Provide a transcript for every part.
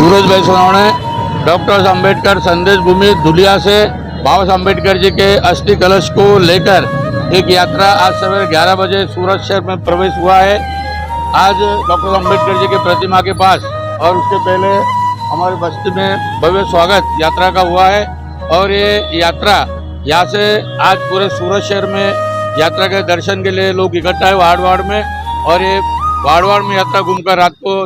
सूरज भाई सोनवणे, डॉक्टर अंबेडकर संदेश भूमि धुलिया से बाबा साहब अम्बेडकर जी के अस्थि कलश को लेकर एक यात्रा आज सवेरे 11 बजे सूरत शहर में प्रवेश हुआ है। आज डॉक्टर अंबेडकर जी की प्रतिमा के पास और उसके पहले हमारी बस्ती में भव्य स्वागत यात्रा का हुआ है और ये यात्रा यहाँ से आज पूरे सूरत शहर में यात्रा के दर्शन के लिए लोग इकट्ठा है वार्ड वार्ड में, और ये वार्ड वार्ड में यात्रा घूमकर रात को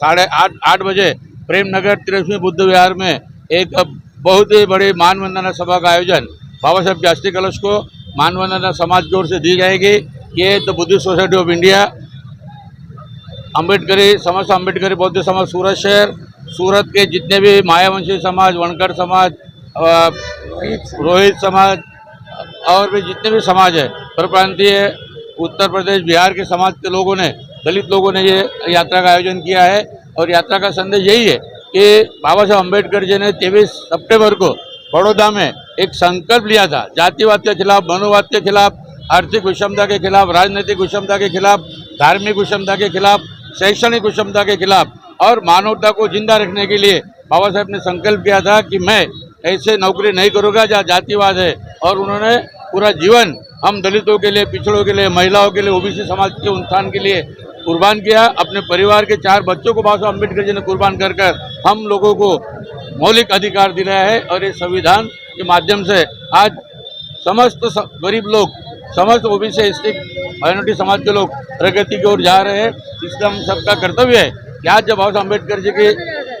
8:30 बजे प्रेम नगर 83 बुद्ध विहार में एक बहुत ही बड़ी मान वंदना सभा का आयोजन बाबा साहब के अस्थि कलश को मान वंदना समाज की ओर से दी जाएगी। ये the Buddhist society of India, अम्बेडकरी समस्त अम्बेडकरी बौद्ध समाज सूरत शहर, सूरत के जितने भी मायावंशी समाज, वनकर समाज, रोहित समाज और भी जितने भी समाज है, परप्रांतीय उत्तर प्रदेश बिहार के समाज के लोगों ने, दलित लोगों ने ये यात्रा का आयोजन किया है। और यात्रा का संदेश यही है कि बाबा साहब अम्बेडकर जी ने 23 सितंबर को बड़ौदा में एक संकल्प लिया था, जातिवाद के खिलाफ, मनोवाद के खिलाफ, आर्थिक विषमता के खिलाफ, राजनीतिक विषमता के खिलाफ, धार्मिक विषमता के खिलाफ, शैक्षणिक विषमता के खिलाफ और मानवता को जिंदा रखने के लिए बाबा साहब ने संकल्प किया था कि मैं ऐसे नौकरी नहीं करूँगा जहाँ जातिवाद है। और उन्होंने पूरा जीवन हम दलितों के लिए, पिछड़ों के लिए, महिलाओं के लिए, ओबीसी समाज के उत्थान के लिए कुर्बान किया। अपने परिवार के 4 बच्चों को बाबा साहब अम्बेडकर जी ने कुर्बान कर हम लोगों को मौलिक अधिकार दिलाया है। और इस संविधान के माध्यम से आज समस्त गरीब लोग, समस्त ओबीसी एसटी माइनॉरिटी समाज के लोग प्रगति की ओर जा रहे हैं। इसलिए हम सबका कर्तव्य है कि आज जब बाबा साहब अम्बेडकर जी की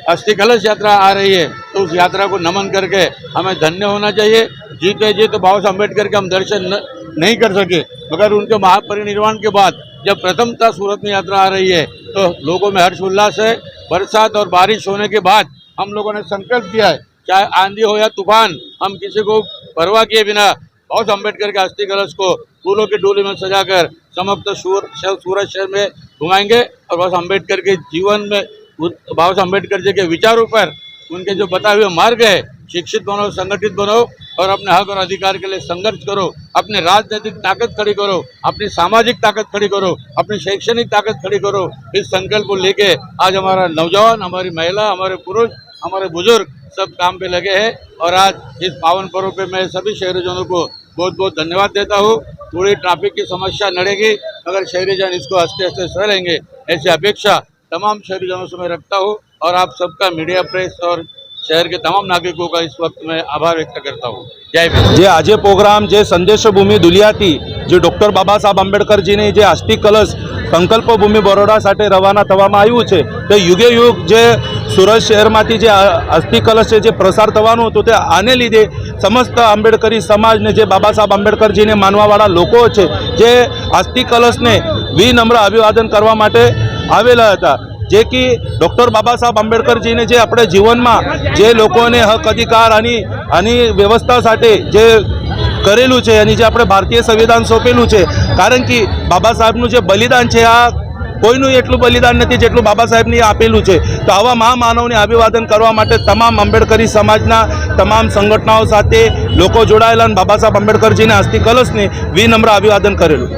अस्थि कलश यात्रा आ रही है तो उस यात्रा को नमन करके हमें धन्य होना चाहिए। जीते जी तो बाबा साहब अम्बेडकर के हम दर्शन नहीं कर सके, मगर उनके महापरिनिर्वाण के बाद जब प्रथमतः सूरत में यात्रा आ रही है तो लोगों में हर्ष उल्लास है। बरसात और बारिश होने के बाद हम लोगों ने संकल्प किया है, चाहे आंधी हो या तूफान, हम किसी को परवाह किए बिना बाबा साहब अम्बेडकर के अस्थि कलश को फूलों की डोली में सजाकर समस्त सूरत शहर में घुमाएंगे और बाबा साहब अम्बेडकर के जीवन में, बाबा साहब अम्बेडकर जी के विचारों पर, उनके जो बताए हुए मार्ग है, शिक्षित बनो, संगठित बनो और अपने हक और अधिकार के लिए संघर्ष करो, अपनी राजनीतिक ताकत खड़ी करो, अपनी सामाजिक ताकत खड़ी करो, अपनी शैक्षणिक ताकत खड़ी करो। इस संकल्प को लेके आज हमारा नौजवान, हमारी महिला, हमारे पुरुष, हमारे बुजुर्ग सब काम पे लगे हैं। और आज इस पावन पर्व पे मैं सभी शहरीजनों को बहुत बहुत धन्यवाद देता हूँ। थोड़ी ट्रैफिक की समस्या लड़ेगी मगर शहरीजन इसको हंसते हंसते सह लेंगे, ऐसी अपेक्षा तमाम शहरीजनों से मैं रखता हूँ। और आप सबका, मीडिया, प्रेस और शहर के तमाम नागरिकों का इस वक्त मैं आभार व्यक्त करता हूँ। जय भीम। जे आज प्रोग्राम जे संदेश भूमि धुलिया थी, जो डॉक्टर बाबा साहब आंबेडकरजी ने जे अस्थि कलश संकल्प भूमि बरोड़ा साथे रवाना थवामां आव्युं छे, तो युगे युग जे सूरत शहरमांथी जे अस्थि कलश जे प्रसार थवानुं हतुं ते आने लीधे समस्त आंबेडकरी समाज ने जे बाबा साहब आंबेडकरजी ने मानवावाळा लोको छे, जे अस्थि कलश ने विनम्र अभिवादन करवा माटे आवेला हता। जे कि डॉक्टर बाबा साहब आंबेडकरजी ने जे अपने जीवन में जे लोगों ने हक अधिकार आणि व्यवस्था साथे जे करेलू है, जे अपने भारतीय संविधान सौंपेलू है, कारण कि बाबा साहेबનું जे बलिदान है आ कोईનું એટલું બલિદાન નથી જેટલું બાબા સાહેબને આપેલું છે। તો આવા મહામાનવને અભિવાદન કરવા માટે તમામ આંબેડકરી સમાજના તમામ સંગઠનોઓ સાથે લોકો જોડાયેલા અને બાબા સાહેબ આંબેડકરજીના અસ્થિ કલશને વિનમ્ર અભિવાદન કરેલું।